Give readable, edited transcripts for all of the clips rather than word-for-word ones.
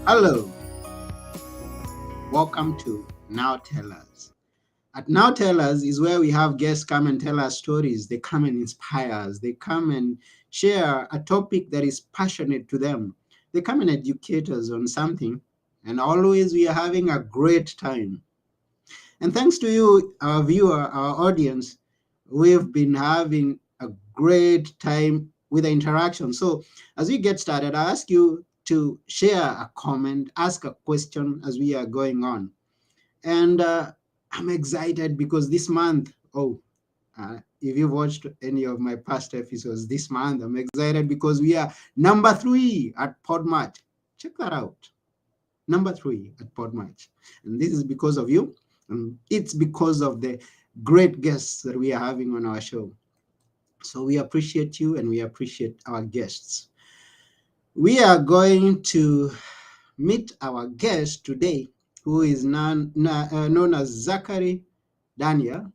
Hello, welcome to Now Tell Us. At Now Tell Us is where we have guests come and tell us stories. They come and inspire us. They come and share a topic that is passionate to them. They come and educate us on something, and always we are having a great time. And thanks to you, our viewer, our audience, we've been having a great time with the interaction. So, as we get started, I ask you to share a comment, ask a question as we are going on. And I'm excited because this month, if you've watched any of my past episodes this month, I'm excited because we are number 3 at Podmatch. Check that out. Number 3 at Podmatch. And this is because of you. And it's because of the great guests that we are having on our show. So we appreciate you and we appreciate our guests. We are going to meet our guest today, who is known as Zachary Daniel,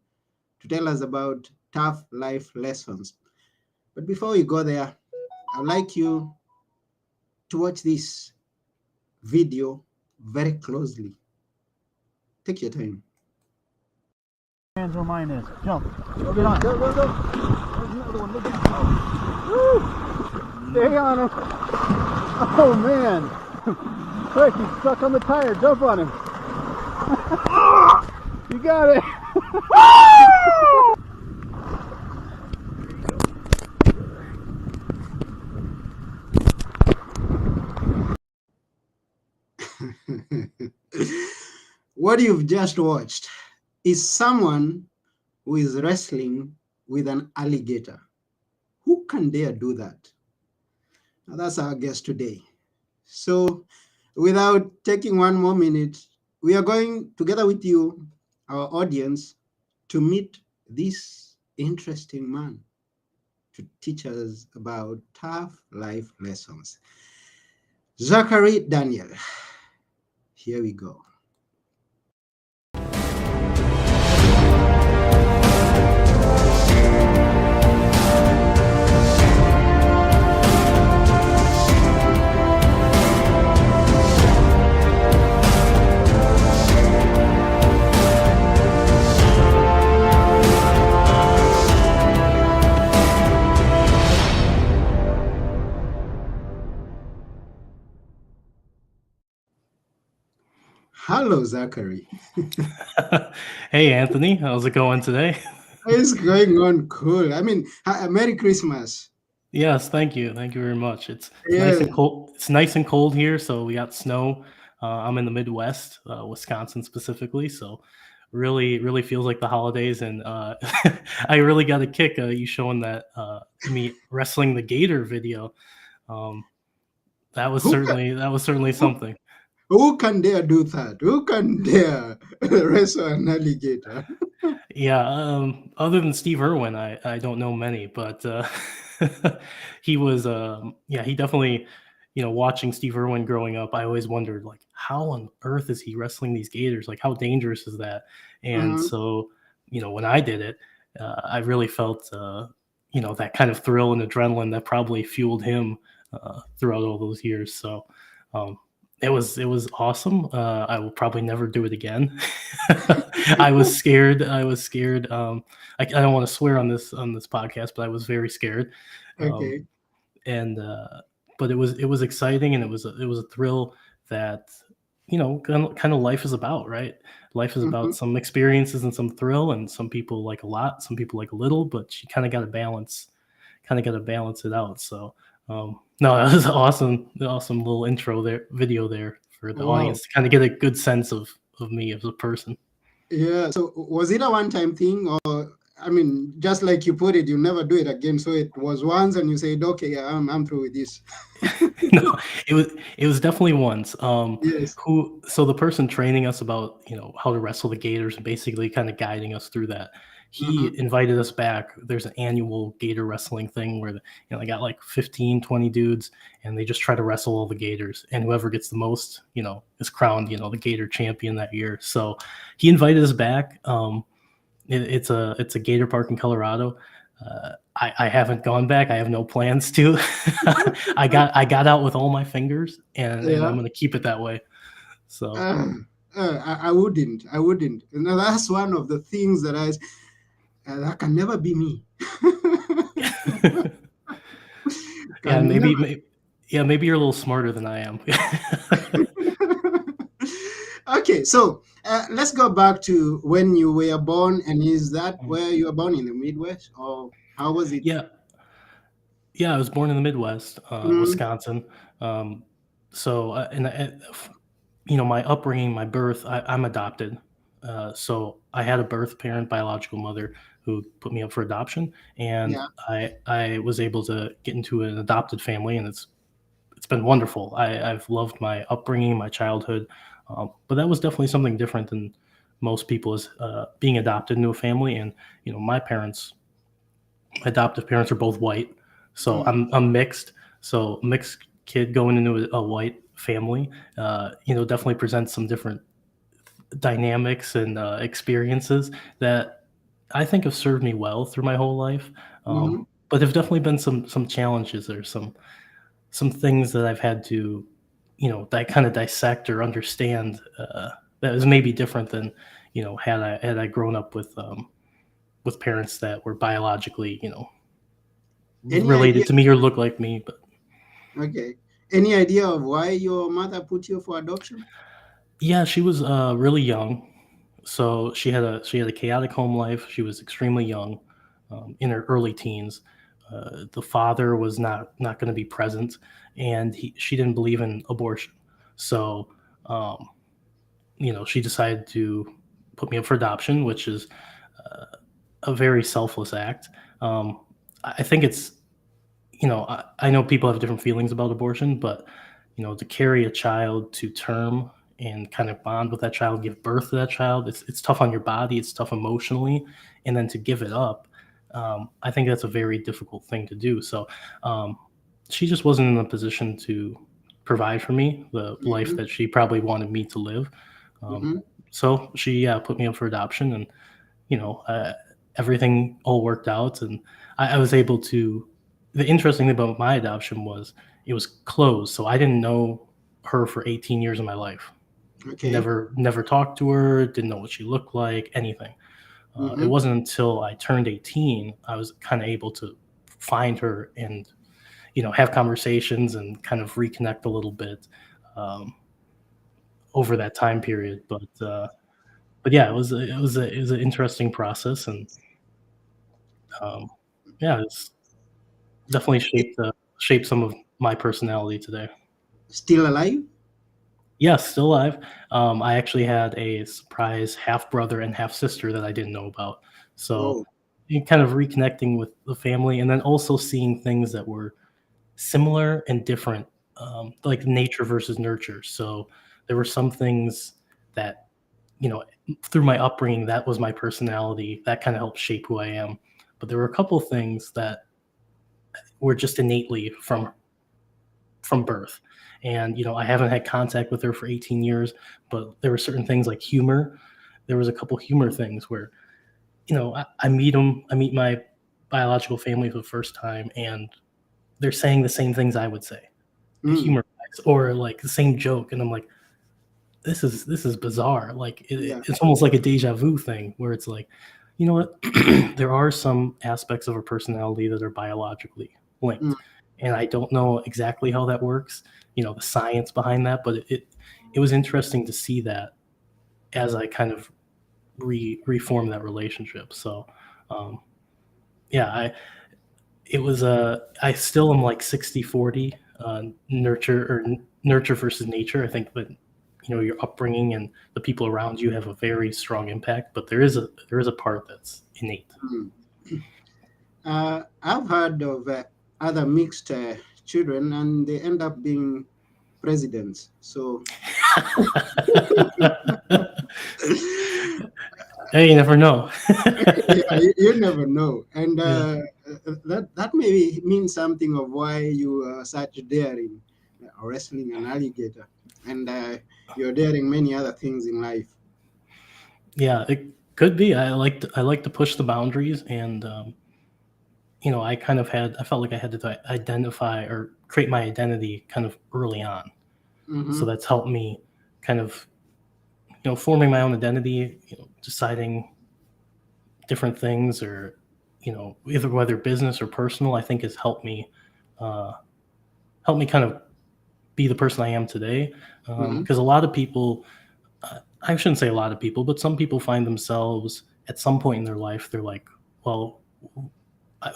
to tell us about tough life lessons. But before we go there, I'd like you to watch this video very closely. Take your time. Hands where mine is. Jump. Go get on. Go, go, go. There's another one. Look at him. Woo! Stay on him. Oh, man. Quick, he's stuck on the tire. Jump on him. You got it. What you've just watched is someone who is wrestling with an alligator. Who can dare do that? Now, that's our guest today. So, without taking one more minute, we are going together with you, our audience, to meet this interesting man to teach us about tough life lessons. Zachary Daniel. Here we go. Hello, Zachary. Hey, Anthony. How's it going today? It's going on cool. I mean, Merry Christmas. Yes, thank you. Thank you very much. It's Yeah. nice and cold. It's nice and cold here, so we got snow. I'm in the Midwest, Wisconsin specifically, so really feels like the holidays. And I really got a kick you showing that me wrestling the gator video. That was certainly something. Who can dare do that? Who can dare wrestle an alligator? Yeah, other than Steve Irwin, I don't know many, but he was, he definitely, watching Steve Irwin growing up, I always wondered, like, how on earth is he wrestling these gators? Like, how dangerous is that? And so, when I did it, I really felt, that kind of thrill and adrenaline that probably fueled him throughout all those years. So, it was awesome. I will probably never do it again. I was scared. I don't want to swear on this podcast, but I was very scared. Okay. But it was exciting, and it was a thrill that kind of life is about, right? Life is about some experiences and some thrill, and some people like a lot, some people like a little, but you kind of got to balance it out. So no, that was awesome little intro video there for the audience to kind of get a good sense of me as a person. Yeah. So was it a one-time thing, or I mean, just like you put it, you never do it again? So it was once, and you said, "Okay, I'm through with this." No, it was definitely once. Yes. So the person training us about how to wrestle the gators and basically kind of guiding us through that, he invited us back. There's an annual gator wrestling thing where they got like 15, 20 dudes, and they just try to wrestle all the gators, and whoever gets the most, is crowned, the gator champion that year. So he invited us back. It's a gator park in Colorado. I haven't gone back. I have no plans to. I got out with all my fingers, and Yeah. I'm gonna keep it that way. So Uh, I wouldn't. I wouldn't. And that's one of the things that can never be me. yeah, Can never. yeah, maybe you're a little smarter than I am. Okay, so let's go back to when you were born, and is that where you were born, in the Midwest, or how was it? yeah, yeah. I was born in the Midwest, Mm, Wisconsin. Um, so my upbringing, my birth, I'm adopted. So I had a birth parent, biological mother, who put me up for adoption, and yeah. I was able to get into an adopted family, and it's been wonderful. I've loved my upbringing, my childhood, but that was definitely something different than most people is being adopted into a family. And my parents, my adoptive parents, are both white, so Mm, I'm mixed. So mixed kid going into a white family, definitely presents some different dynamics and experiences that I think have served me well through my whole life. mhm. But there've definitely been some challenges. There's some things that I've had to, that kind of dissect or understand, that is maybe different than, had I grown up with parents that were biologically, Any idea? related to me or looked like me. But Okay. Any idea of why your mother put you for adoption? yeah, she was really young, so she had a chaotic home life. She was extremely young, in her early teens. The father was not going to be present, and she didn't believe in abortion. So, um, she decided to put me up for adoption, which is a very selfless act. I think it's, I know people have different feelings about abortion, but to carry a child to term and kind of bond with that child, give birth to that child, it's tough on your body, it's tough emotionally, and then to give it up, I think that's a very difficult thing to do. So um, she just wasn't in a position to provide for me the life Mm-hmm. that she probably wanted me to live. Um, Mm-hmm. so she put me up for adoption, and you know, uh, everything all worked out, and I was able to. The interesting thing about my adoption was it was closed, so I didn't know her for 18 years of my life. Okay. Never talked to her, didn't know what she looked like, anything. It Mm-hmm. wasn't until I turned 18 I was kind of able to find her and have conversations and kind of reconnect a little bit, um, over that time period. But yeah, it was an interesting process, and um, yeah, it's definitely shaped some of my personality today. Still alive? Yes, still alive. I actually had a surprise half brother and half sister that I didn't know about. So, Oh. kind of reconnecting with the family, and then also seeing things that were similar and different, like nature versus nurture. So there were some things that, you know, through my upbringing, that was my personality. That kind of helped shape who I am. But there were a couple things that were just innately from birth. And I haven't had contact with her for 18 years, but there were certain things like humor. There was a couple humor things where I meet my biological family for the first time, and they're saying the same things I would say, Mm. humor wise, or like the same joke, and I'm like, this is bizarre. Like Yeah. it's almost like a deja vu thing where it's like, you know what, there are some aspects of her personality that are biologically Mm. linked, and I don't know exactly how that works, the science behind that, but it was interesting to see that as I kind of reform that relationship. So um, yeah, it was I still am like 60/40, nurture versus nature. I think that your upbringing and the people around you have a very strong impact, but there is a part that's innate. Mm. I've heard of other mixed children, and they end up being presidents. So Hey, you never know. yeah, you never know, and Yeah. that maybe means something of why you are such daring, wrestling an alligator, and you're daring many other things in life. Yeah, it could be. I like to push the boundaries, and I felt like I had to identify or create my identity kind of early on. So Mm-hmm. that's helped me kind of, forming my own identity, deciding different things, or, either whether business or personal, I think has uh, helped me kind of be the person I am today. Mm-hmm. Because a lot of people, I shouldn't say a lot of people, but some people find themselves at some point in their life, they're like, well,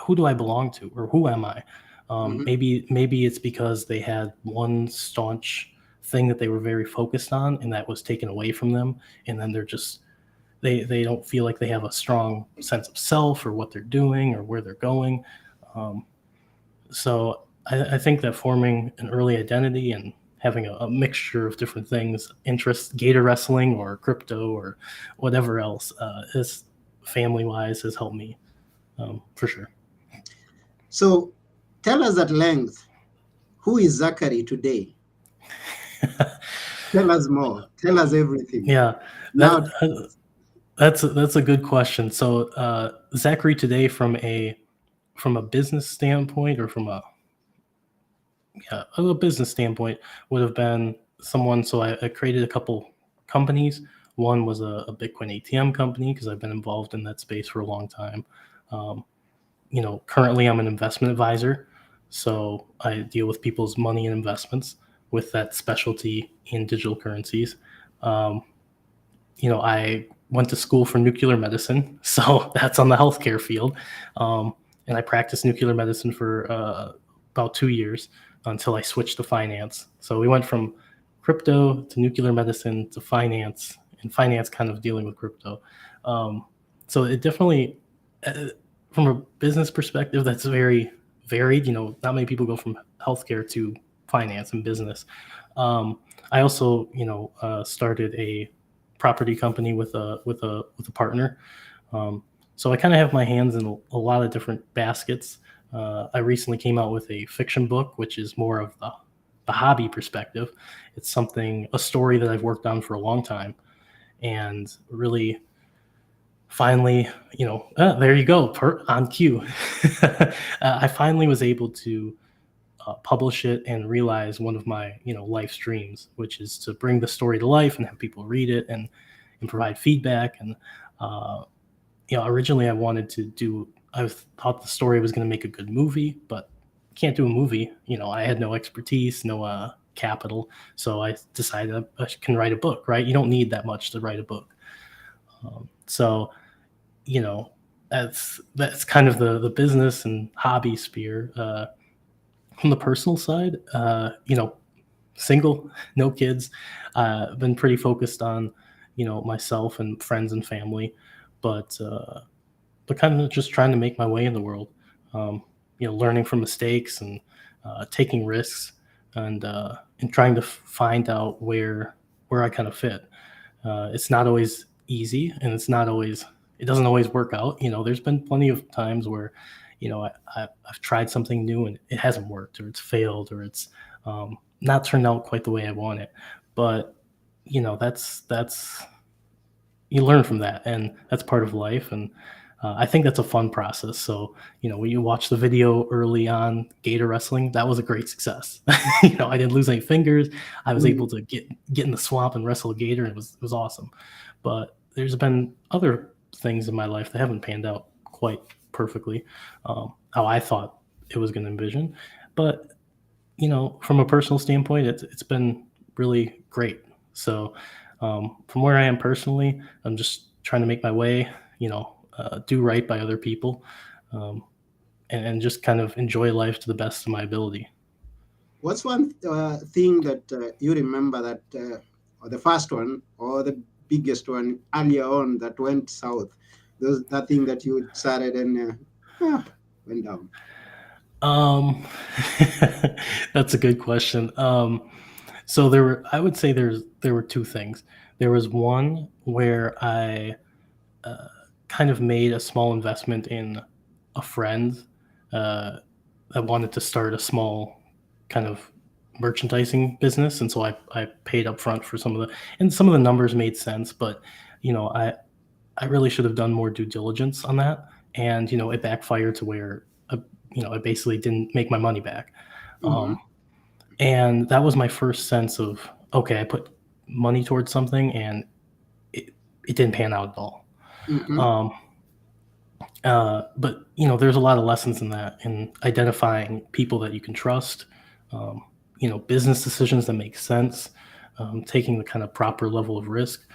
who do I belong to, or who am I? Mm-hmm. Maybe it's because they had one staunch thing that they were very focused on, and that was taken away from them, and then they don't feel like they have a strong sense of self, or what they're doing, or where they're going. Um, so I think that forming an early identity and having a mixture of different things, interests, gator wrestling or crypto or whatever else, is family wise has helped me, for sure. So tell us at length, who is Zachary today? Tell us more. Tell us everything. Yeah, that Now tell us. that's a good question. So Zachary today, from a business standpoint, or from a business standpoint, would have been someone. So I created a couple companies. One was a Bitcoin ATM company, because I've been involved in that space for a long time. Um, Currently I'm an investment advisor, so I deal with people's money and investments with that specialty in digital currencies. Um, I went to school for nuclear medicine, so that's on the healthcare field. And I practiced nuclear medicine for about 2 years until I switched to finance. So we went from crypto to nuclear medicine to finance, and finance kind of dealing with crypto. Um, so it definitely, uh, from a business perspective, that's very varied. Not many people go from healthcare to finance and business. Um, I also, started a property company with a partner. Um, so I kind of have my hands in a lot of different baskets. I recently came out with a fiction book, which is more of the hobby perspective. It's a story that I've worked on for a long time, and really finally, there you go, on cue. I finally was able to publish it and realize one of my life's dreams, which is to bring the story to life and have people read it, and provide feedback. And uh, originally I thought the story was going to make a good movie, but can't do a movie. I had no expertise, no capital, so I decided I can write a book. Right? You don't need that much to write a book. So you know that's kind of the business and hobby sphere. From the personal side, single, no kids. Been pretty focused on, myself and friends and family, but kind of just trying to make my way in the world. Um, Learning from mistakes, and taking risks, and trying to find out where I kind of fit. It's not always easy, and it doesn't always work out. There's been plenty of times where, I've tried something new and it hasn't worked, or it's failed, or it's not turned out quite the way I want it. But that's you learn from that, and that's part of life. And I think that's a fun process. So when you watch the video early on, gator wrestling, that was a great success. I didn't lose any fingers. I was able Mm. to get in the swamp and wrestle a gator, and it was awesome. But there's been other things in my life that haven't panned out quite perfectly, how I thought it was going to envision. But from a personal standpoint, it's been really great. So from where I am personally, I'm just trying to make my way, do right by other people, um, and just kind of enjoy life to the best of my ability. What's one thing that you remember that, or the first one, or the biggest one earlier on that went south? That thing that you started and went down. Um, that's a good question. So I would say there were two things. There was one where I uh, kind of made a small investment in a friend uh, that wanted to start a small kind of merchandising business, and so I paid up front for some of the numbers made sense, but you know I really should have done more due diligence on that, and it backfired to where I basically didn't make my money back. Mm-hmm. And that was my first sense of, okay, I put money towards something and it, it didn't pan out at all. Mm-hmm. Um, but there's a lot of lessons in that, in identifying people that you can trust, um, business decisions that make sense, taking the kind of proper level of risk.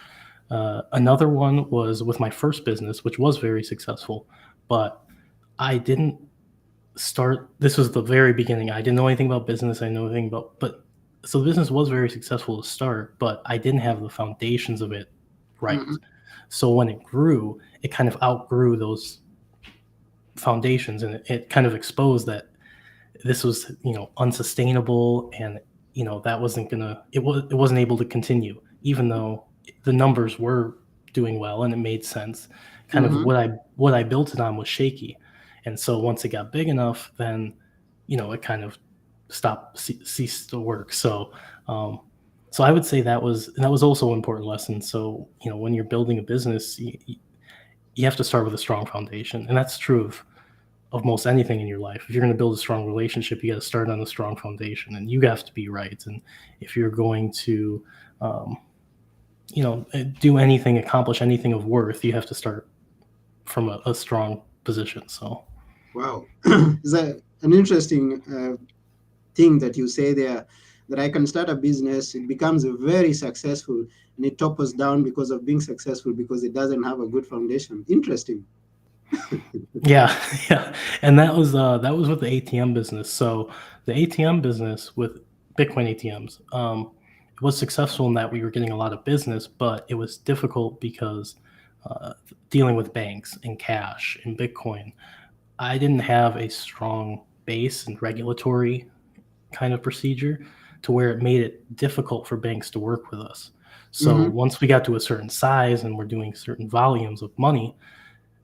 Another one was with my first business, which was very successful, but I didn't start. This was the very beginning. I didn't know anything about business. I know anything about, but so the business was very successful to start, but I didn't have the foundations of it right. Mm-hmm. So when it grew, it kind of outgrew those foundations, and it kind of exposed that this was unsustainable, and that wasn't gonna it wasn't able to continue, even though the numbers were doing well and it made sense. Kind of Mm-hmm. what I built it on was shaky, and so once it got big enough, then it kind of ceased to work. Um, so I would say that was also an important lesson. So when you're building a business, you have to start with a strong foundation, and that's true of most anything in your life. If you're going to build a strong relationship, you got to start on a strong foundation, and you have to be right. And if you're going to, um, do anything, accomplish anything of worth, you have to start from a strong position. So, Wow. Is that an interesting thing that you say there? That I can start a business, it becomes very successful, and it topples down because of being successful because it doesn't have a good foundation. Interesting. yeah, yeah, and that was with the ATM business. So the ATM business with Bitcoin ATMs, it was successful in that we were getting a lot of business, but it was difficult because uh, dealing with banks and cash and Bitcoin, I didn't have a strong base and regulatory kind of procedure to where it made it difficult for banks to work with us. So Mm-hmm. once we got to a certain size and we're doing certain volumes of money,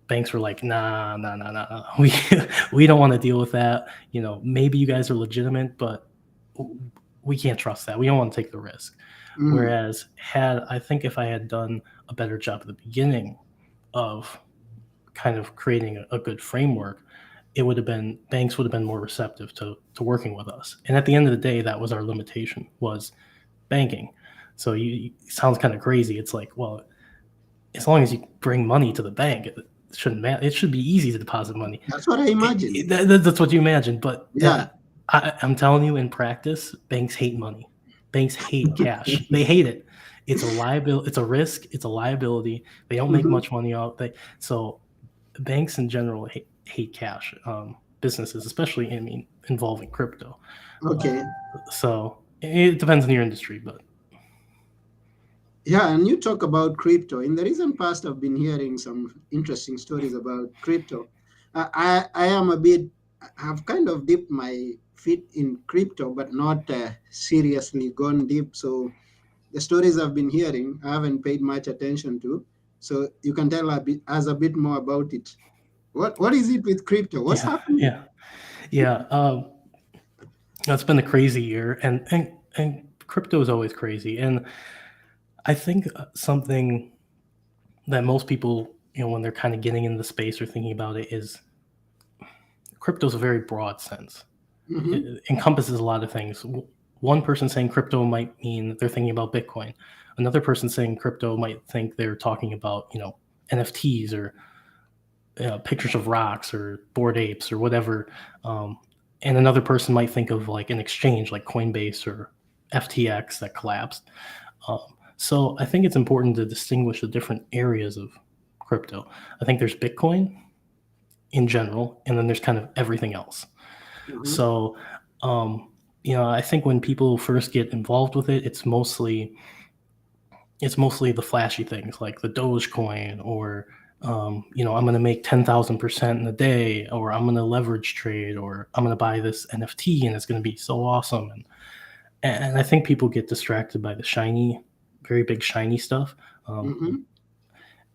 banks were like, nah, nah, nah, nah. We don't want to deal with that. Maybe you guys are legitimate, but we can't trust that. We don't want to take the risk. Mm-hmm. Whereas I think if I had done a better job at the beginning of kind of creating a good framework, banks would have been more receptive to working with us. And at the end of the day, that was our limitation, was banking. So it sounds kind of crazy. It's like, well, as long as you bring money to the bank, it shouldn't matter. It should be easy to deposit money. That's what I imagine. That's what you imagine, but Yeah. I'm telling you, in practice, banks hate money. Banks hate cash. They hate it. It's a liability. It's a risk. It's a liability. They don't make Mm-hmm. much money out. So banks in general hate cash. Businesses, especially, I mean, involving crypto. Uh, Okay. so it depends on your industry, but Yeah, and you talk about crypto. In the recent past, I've been hearing some interesting stories about crypto. I am a bit, I've kind of dipped my feet in crypto, but not seriously gone deep. So the stories I've been hearing, I haven't paid much attention to. So you can tell us a bit more about it. What is it with crypto? What's yeah, happening? yeah, yeah. It's been a crazy year, and crypto is always crazy. And I think something that most people, when they're kind of getting into the space or thinking about it, is crypto is a very broad sense. Mm-hmm. It encompasses a lot of things. One person saying crypto might mean they're thinking about Bitcoin. Another person saying crypto might think they're talking about, NFTs or pictures of rocks or bored apes or whatever. Um, and another person might think of like an exchange like Coinbase or FTX that collapsed. Um, so I think it's important to distinguish the different areas of crypto. I think there's Bitcoin in general, and then there's kind of everything else. Mm-hmm. So, I think when people first get involved with it, it's mostly the flashy things like the Dogecoin, or I'm going to make 10,000% in a day, or I'm going to leverage trade, or I'm going to buy this NFT and it's going to be so awesome. And I think people get distracted by the shiny, very big shiny stuff. Um, Mm-hmm.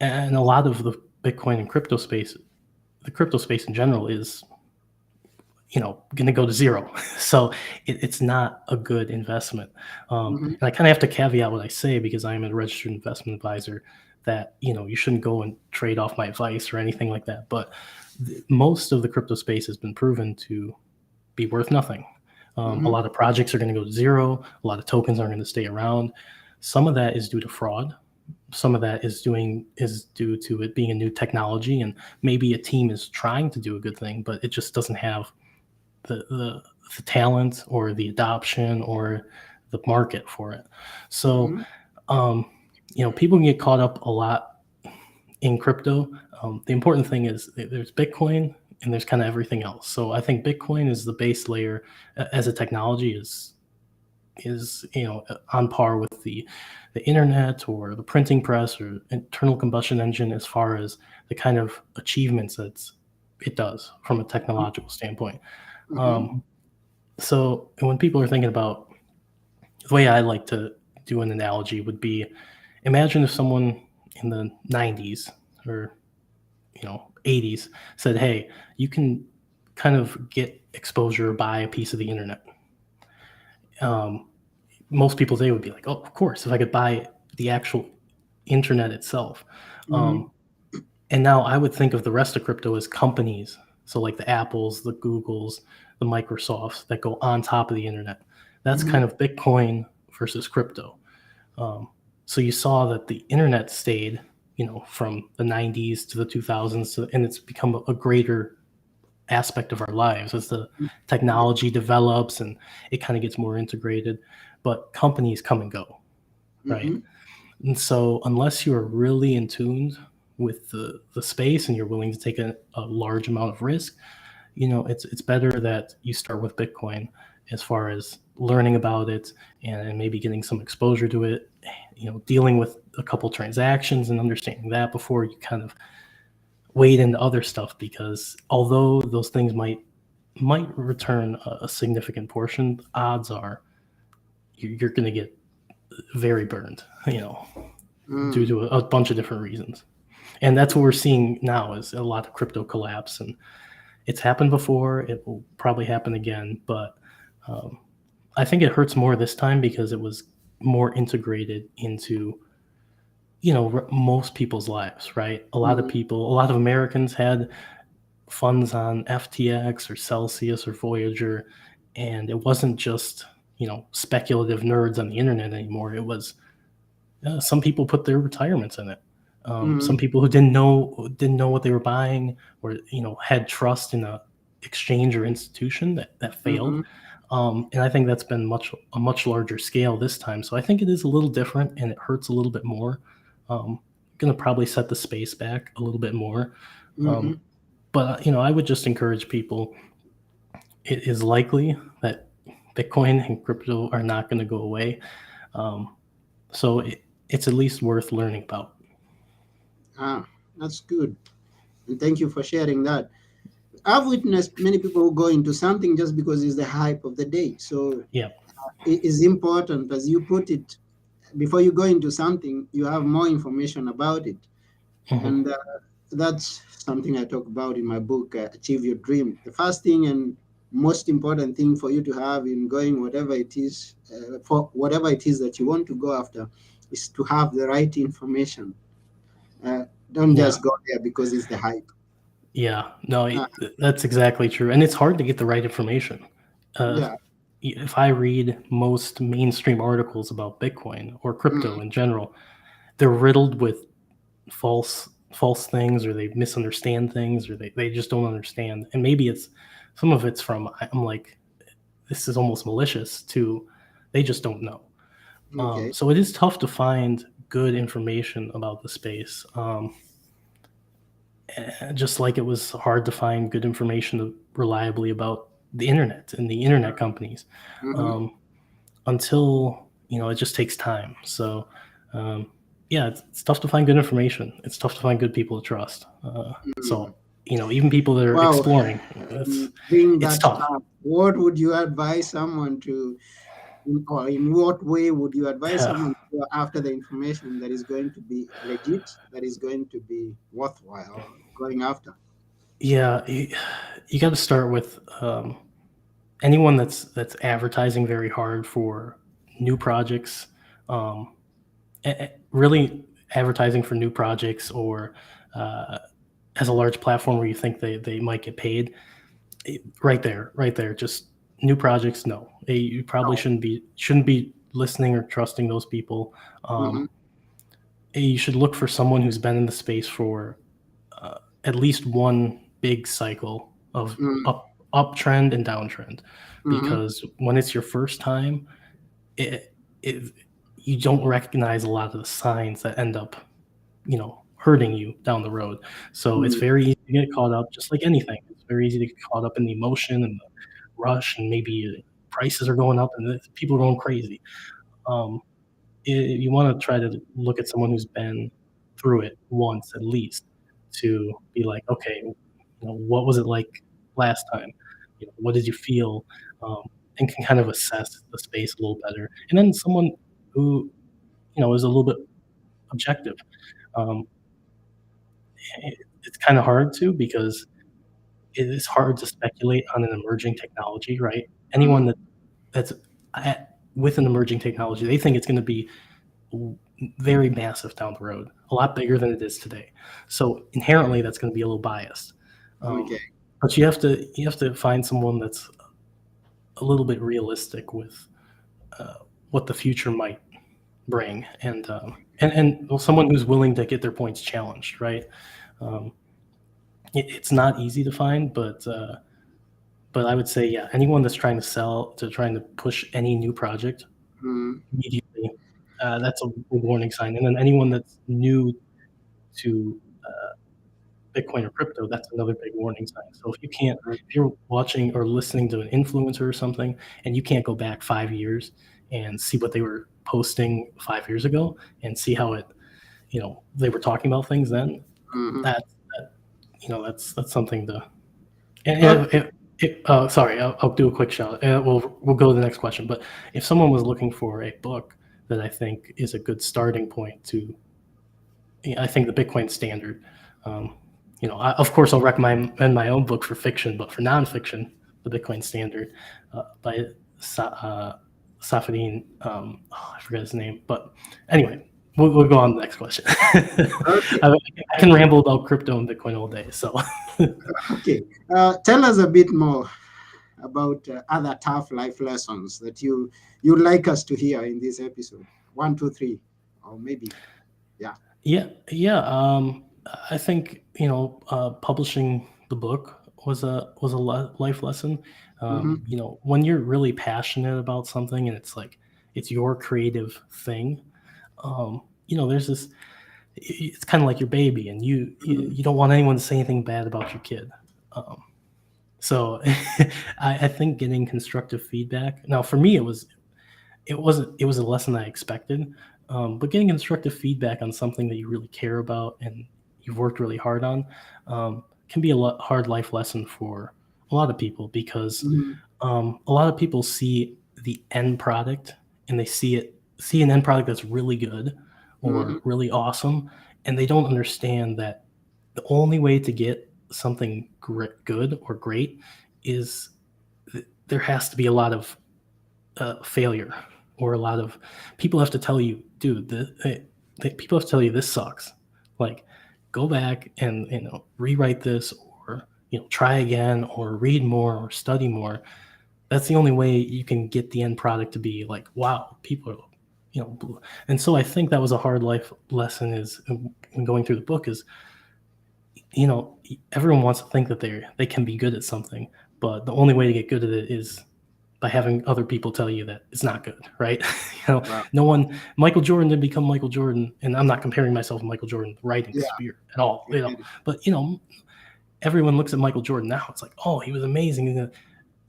and a lot of the Bitcoin and crypto space, the crypto space in general, is going to go to zero. So it's not a good investment. Mm-hmm. And I kind of have to caveat what I say, because I am a registered investment advisor, that you shouldn't go and trade off my advice or anything like that. But most of the crypto space has been proven to be worth nothing. A lot of projects are going to go to zero. A lot of tokens aren't going to stay around. Some of that is due to fraud. Some of that is due to it being a new technology, and maybe a team is trying to do a good thing, but it just doesn't have the talent or the adoption or the market for it. So, people can get caught up a lot in crypto. The important thing is there's Bitcoin and there's kind of everything else. So I think Bitcoin is the base layer as a technology is on par with the internet or the printing press or internal combustion engine as far as the kind of achievements that it does from a technological standpoint. So when people are thinking about, the way I like to do an analogy would be, imagine if someone in the 90s or 80s said, hey, you can kind of get exposure, buy a piece of the internet. Most people today would be like, oh, of course, if I could buy the actual internet itself. And now I would think of the rest of crypto as companies. So like the Apples, the Googles, the Microsofts that go on top of the internet. That's kind of Bitcoin versus crypto. So you saw that the internet stayed, from the 90s to the 2000s, and it's become a greater aspect of our lives as the technology develops and it kind of gets more integrated. But companies come and go, right? And so unless you're really in tune with the space and you're willing to take a large amount of risk, it's better that you start with Bitcoin as far as learning about it and maybe getting some exposure to it, dealing with a couple transactions and understanding that before you kind of wade into other stuff, because although those things might return a significant portion, odds are you're going to get very burned, due to a bunch of different reasons. And that's what we're seeing now, is a lot of crypto collapse, and it's happened before. It will probably happen again, but I think it hurts more this time because it was more integrated into most people's lives, right? A lot of Americans had funds on FTX or Celsius or Voyager, and it wasn't just speculative nerds on the internet anymore. It was some people put their retirements in it. Some people who didn't know what they were buying, or had trust in a exchange or institution that failed. And I think that's been a much larger scale this time. So I think it is a little different, and it hurts a little bit more. Going to probably set the space back a little bit more. But I would just encourage people. It is likely that Bitcoin and crypto are not going to go away. So it's at least worth learning about. That's good. And thank you for sharing that. I've witnessed many people who go into something just because it's the hype of the day. So yeah, it is important, as you put it, before you go into something, you have more information about it. And that's something I talk about in my book, Achieve Your Dream. The first thing and most important thing for you to have in going whatever it is, for whatever it is that you want to go after, is to have the right information. Don't just go there because it's the hype. Yeah, no, that's exactly true. And it's hard to get the right information. If I read most mainstream articles about Bitcoin or crypto in general, they're riddled with false things, or they misunderstand things, or they just don't understand. And maybe some of it's from, I'm like, this is almost malicious, to they just don't know. So it is tough to find good information about the space. Just like it was hard to find good information reliably about the internet and the internet companies, until it just takes time. So it's tough to find good information. It's tough to find good people to trust. So even people that are exploring, it's tough. What would you advise someone to, or in what way would you advise someone to go after the information that is going to be legit, that is going to be worthwhile going after? Yeah, you got to start with anyone that's advertising very hard for new projects, really advertising for new projects, or has a large platform where you think they might get paid, right there, just new projects. No, you probably Oh. shouldn't be listening or trusting those people. Mm-hmm. Um, you should look for someone who's been in the space for at least one big cycle of uptrend and downtrend, Mm-hmm. because when it's your first time, it, it you don't recognize a lot of the signs that end up hurting you down the road. So it's Mm-hmm. very easy to get caught up, just like anything. It's very easy to get caught up in the emotion and the rush, and maybe prices are going up and people are going crazy. Um, you want to try to look at someone who's been through it once at least, to be like, okay, what was it like last time? What did you feel? Um, and can kind of assess the space a little better. And then someone who is a little bit objective. Um, it's kind of hard to, because it is hard to speculate on an emerging technology, right? Anyone that's at, with an emerging technology, they think it's going to be very massive down the road, a lot bigger than it is today. So inherently, that's going to be a little biased. Okay. But you have to find someone that's a little bit realistic with uh, what the future might bring, and well, someone who's willing to get their points challenged, right? Um, it's not easy to find, but I would say, yeah, anyone that's trying to push any new project Mm-hmm. immediately, that's a big warning sign. And then anyone that's new to Bitcoin or crypto, that's another big warning sign. So if you're watching or listening to an influencer or something, and you can't go back 5 years and see what they were posting 5 years ago and see how they were talking about things then, Mm-hmm. that's something to. And Okay. sorry, I'll do a quick shout. We'll go to the next question. But if someone was looking for a book that I think is a good starting point to, I think the Bitcoin Standard. Um, of course, I'll recommend my own book for fiction, but for nonfiction, the Bitcoin Standard by Safadine. I forget his name, but anyway, we'll go on to the next question. Okay. I can ramble about crypto and Bitcoin all day. So Okay. Tell us a bit more about other tough life lessons that you'd like us to hear in this episode. One, two, three, or maybe, yeah. yeah. I think publishing the book was a life lesson. Mm-hmm. When you're really passionate about something and it's like it's your creative thing, there's this. It's kind of like your baby, and you don't want anyone to say anything bad about your kid. Um, so I think getting constructive feedback. Now, for me, it was a lesson I expected, but getting constructive feedback on something that you really care about and you've worked really hard on can be a hard life lesson for a lot of people, because Mm-hmm. a lot of people see the end product, and they see an end product that's really good Mm-hmm. or really awesome, and they don't understand that the only way to get something good or great is there has to be a lot of failure, or a lot of people have to tell you, dude, people have to tell you this sucks. Like, go back and rewrite this, or try again, or read more, or study more. That's the only way you can get the end product to be like, wow, people are, and so I think that was a hard life lesson, is in going through the book, is everyone wants to think that they can be good at something, but the only way to get good at it is by having other people tell you that it's not good, right? Wow. No one, Michael Jordan didn't become Michael Jordan, and I'm not comparing myself to Michael Jordan writing Yeah. sphere at all, but everyone looks at Michael Jordan now. It's like, oh, he was amazing. And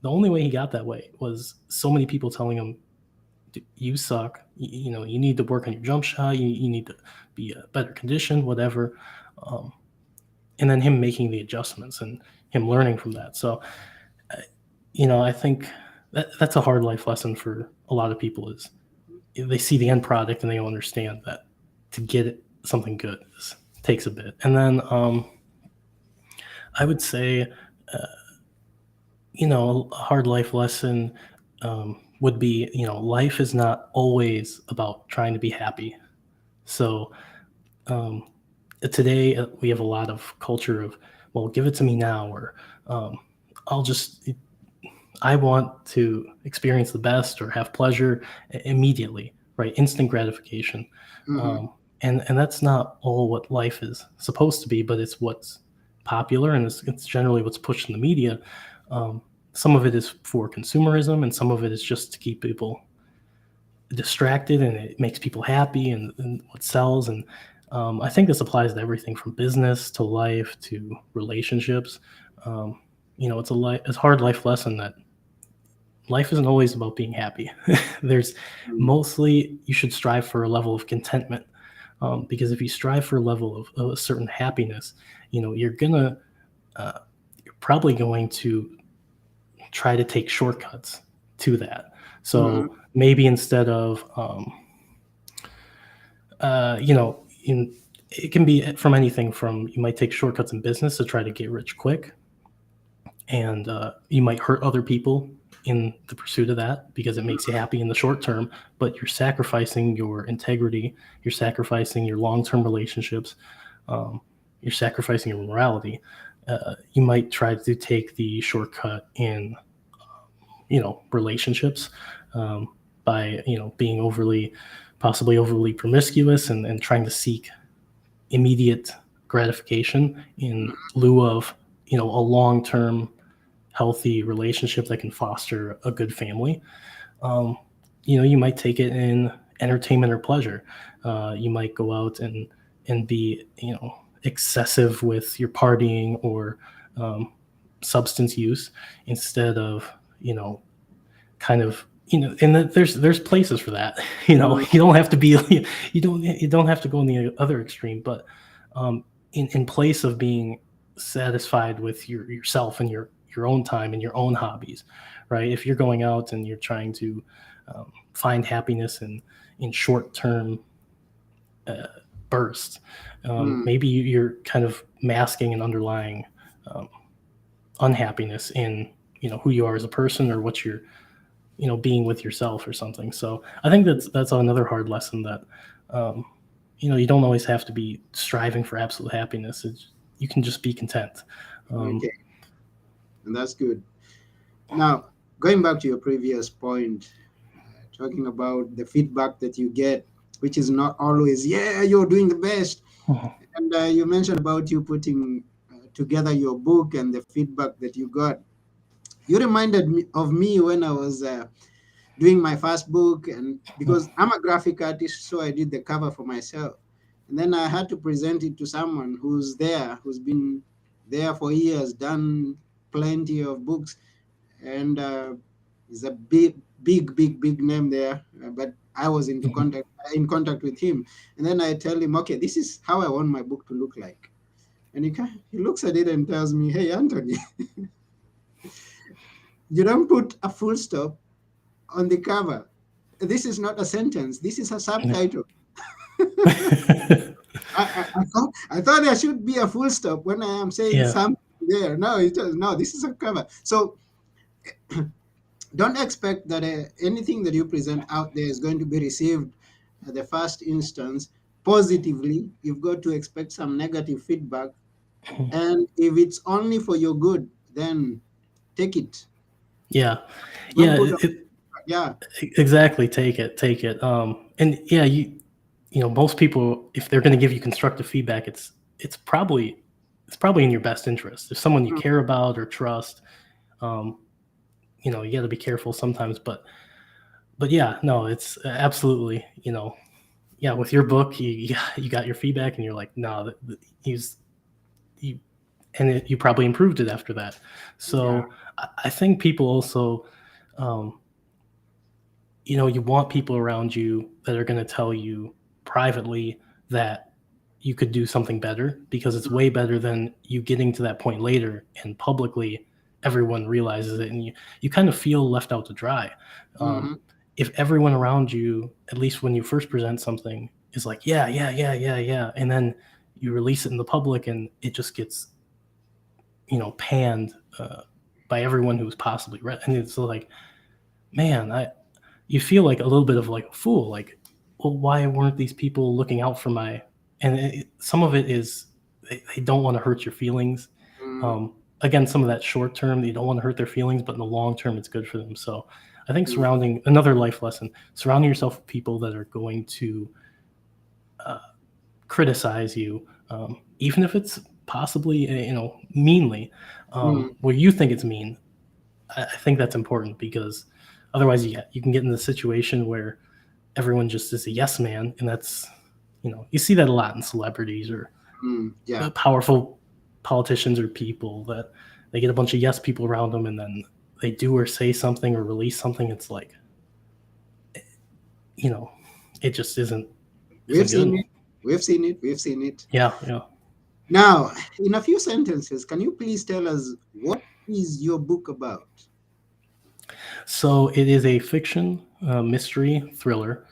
the only way he got that way was so many people telling him, you suck. You need to work on your jump shot. You need to be a better condition, whatever. Um, and then him making the adjustments and him learning from that. So, I think that's a hard life lesson for a lot of people, is they see the end product and they don't understand that to get something good takes a bit. And then I would say, a hard life lesson would be, life is not always about trying to be happy. So um, today we have a lot of culture of, well, give it to me now, or I'll just, I want to experience the best or have pleasure immediately, right? Instant gratification. Mm-hmm. And that's not all what life is supposed to be, but it's what's popular, and it's generally what's pushed in the media. Um, some of it is for consumerism, and some of it is just to keep people distracted, and it makes people happy, and what sells. And I think this applies to everything from business to life to relationships. Um, it's a hard life lesson that life isn't always about being happy. There's mostly you should strive for a level of contentment, because if you strive for a level of a certain happiness, you're probably going to try to take shortcuts to that. Mm-hmm. So maybe instead of it can be from anything from, you might take shortcuts in business to try to get rich quick, and you might hurt other people in the pursuit of that because it makes you happy in the short term, but you're sacrificing your integrity, you're sacrificing your long-term relationships, you're sacrificing your morality. You might try to take the shortcut in relationships, by being possibly overly promiscuous, and trying to seek immediate gratification in lieu of a long-term healthy relationship that can foster a good family. You might take it in entertainment or pleasure. You might go out and be excessive with your partying or substance use, instead of kind of and there's places for that. You don't have to be you don't have to go in the other extreme, but in place of being satisfied with yourself and your own time and your own hobbies, right? If you're going out and you're trying to find happiness in short term bursts, maybe you're kind of masking an underlying unhappiness in who you are as a person, or what you're being with yourself or something. So I think that's another hard lesson, that you don't always have to be striving for absolute happiness. You can just be content. Okay, and that's good. Now, going back to your previous point, talking about the feedback that you get, which is not always, yeah, you're doing the best. And you mentioned about you putting together your book and the feedback that you got. You reminded me of me when I was doing my first book, and because I'm a graphic artist, so I did the cover for myself, and then I had to present it to someone who's been there for years, done plenty of books, and is a big name there. But I was in contact with him, and then I tell him, okay, this is how I want my book to look like, and he looks at it and tells me, hey, Anthony, you don't put a full stop on the cover. This is not a sentence. This is a subtitle. I thought there should be a full stop when I am saying Yeah. something there. No, no. This is a cover. So don't expect that anything that you present out there is going to be received at the first instance positively. You've got to expect some negative feedback, and if it's only for your good, then take it. Yeah. Don't Yeah. put up. Yeah. Exactly. Take it. And yeah, most people, if they're going to give you constructive feedback, it's probably in your best interest. If someone you care about or trust, you got to be careful sometimes, but yeah, no, it's absolutely, yeah, with your book, you got your feedback and you're like, no, you, you probably improved it after that. So Yeah. I think people also, you want people around you that are going to tell you privately that you could do something better, because it's way better than you getting to that point later and publicly everyone realizes it, and you kind of feel left out to dry. Mm-hmm. If everyone around you, at least when you first present something, is like, yeah, and then you release it in the public and it just gets panned by everyone who's possibly read, and it's like, man, you feel like a little bit of like a fool, like, well, why weren't these people looking out for my and some of it is they don't want to hurt your feelings. Mm, Again, some of that short term, you don't want to hurt their feelings, but in the long term, it's good for them. So I think mm, surrounding another life lesson, surrounding yourself with people that are going to criticize you, even if it's possibly meanly, mm, where you think it's mean. I think that's important because otherwise, you can get in the situation where everyone just is a yes man, and that's you see that a lot in celebrities or yeah. powerful politicians or people that they get a bunch of yes people around them, and then they do or say something or release something. It's like you know, it just We've isn't seen good. it. We've seen it. We've seen it. Yeah, yeah. Now, in a few sentences, can you please tell us what is your book about? So it is a fiction mystery thriller,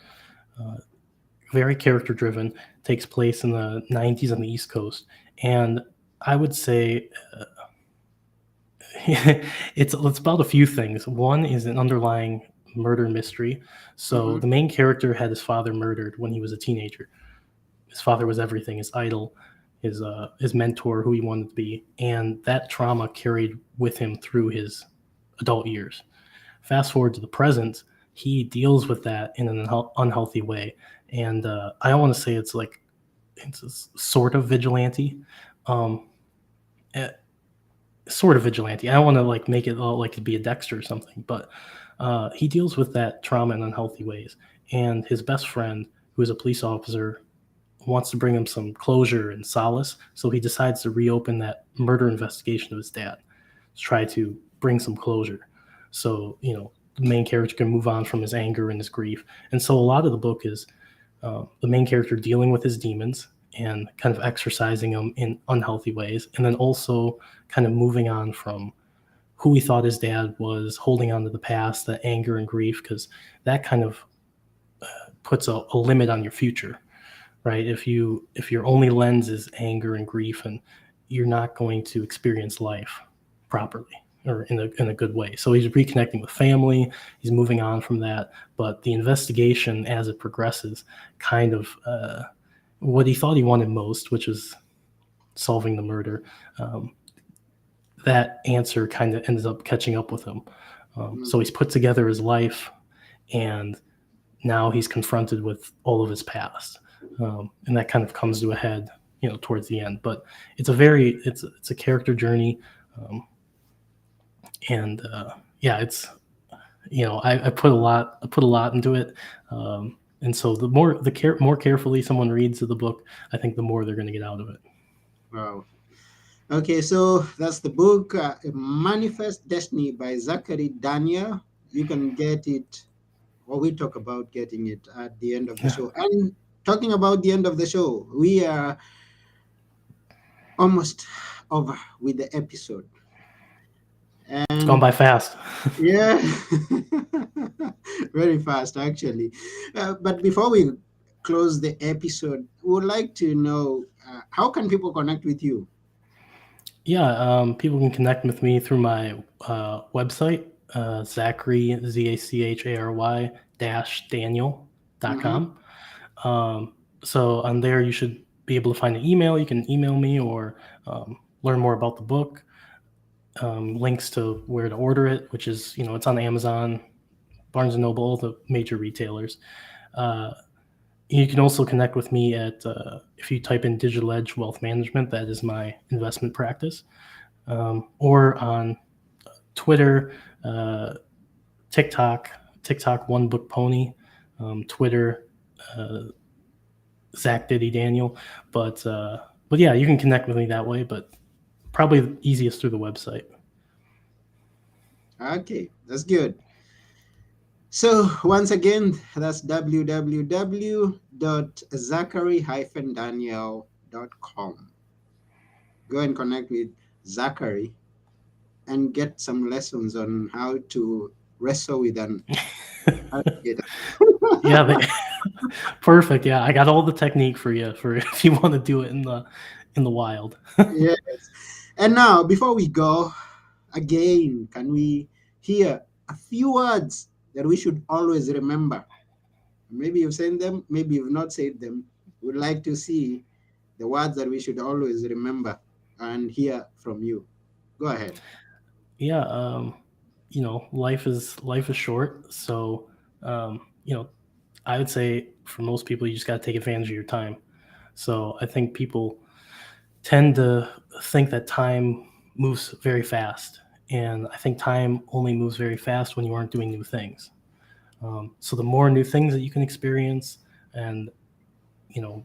very character driven. Takes place in the 90s on the East Coast, and I would say it's about a few things. One is an underlying murder mystery. So Mm-hmm, the main character had his father murdered when he was a teenager. His father was everything, his idol, his mentor, who he wanted to be, and that trauma carried with him through his adult years. Fast forward to the present, he deals with that in an unhealthy way, and I don't want to say it's a sort of vigilante. Um, eh, Sort of vigilante. I don't want to like make it all like to be a Dexter or something, but he deals with that trauma in unhealthy ways. And his best friend, who is a police officer, wants to bring him some closure and solace. So he decides to reopen that murder investigation of his dad to try to bring some closure. So the main character can move on from his anger and his grief. And so a lot of the book is the main character dealing with his demons and kind of exercising them in unhealthy ways, and then also kind of moving on from who he thought his dad was, holding on to the past, the anger and grief, because that kind of puts a limit on your future, right? If your only lens is anger and grief, and you're not going to experience life properly or in a good way. So he's reconnecting with family, he's moving on from that, but the investigation as it progresses kind of what he thought he wanted most, which is solving the murder, um, that answer kind of ends up catching up with him. mm, So he's put together his life, and now he's confronted with all of his past, and that kind of comes to a head, towards the end. But it's a character journey, um, and yeah, it's I put a lot into it, and so more carefully someone reads the book, I think the more they're going to get out of it. wow. Okay, so that's the book, Manifest Destiny by Zachary Daniel. You can get it, or we talk about getting it at the end of the Yeah, show. And talking about the end of the show, we are almost over with the episode. it's gone And by fast. yeah, very fast actually. But before we close the episode, we would like to know how can people connect with you? Yeah, people can connect with me through my website, Zachary, Zachary dash Mm-hmm. Daniel.com. So on there, you should be able to find an email. You can email me or learn more about the book, links to where to order it, which is, it's on Amazon, Barnes and Noble, all the major retailers. Uh, you can also connect with me at, if you type in Digital Edge Wealth Management, that is my investment practice, or on Twitter, uh, TikTok One Book Pony, Twitter, uh, Zach Daniel. But yeah, you can connect with me that way. But probably the easiest through the website. Okay, that's good. So once again, that's www.zachary-daniel.com. Go and connect with Zachary and get some lessons on how to wrestle with an alligator. Yeah, perfect. Yeah, I got all the technique for you for if you want to do it in the wild. Yes. And now, before we go, again, can we hear a few words that we should always remember? Maybe you've said them, maybe you've not said them. Would like to see. the words that we should always remember and hear from you. Go ahead. Yeah, life is short, so I would say for most people, you just got to take advantage of your time. So I think people tend to think that time moves very fast, and I think time only moves very fast when you aren't doing new things. So the more new things that you can experience, and you know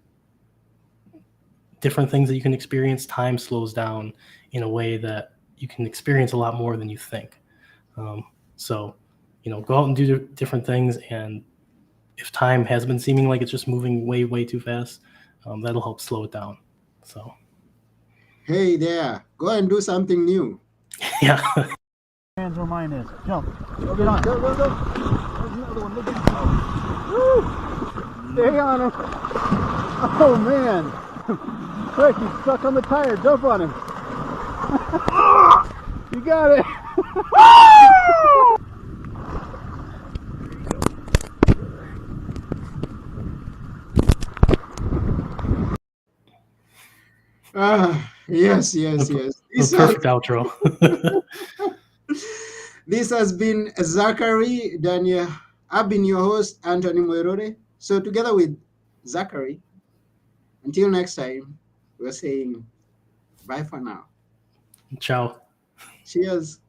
different things that you can experience, time slows down in a way that you can experience a lot more than you think. So, go out and do different things. And if time has been seeming like it's just moving way, way too fast, that'll help slow it down. So, Hey there, go and do something new. yeah. Hands where mine is. Jump. Go get on. Go, go, go. There's another one. Look out. Woo! Stay on him. Oh, man. Quick, he's stuck on the tire. Jump on him. You got it. Yes, A, yes, yes. a perfect outro. This has been Zachary Daniel. I've been your host, Anthony Moirore. So, together with Zachary, until next time, we're saying bye for now. Ciao. Cheers.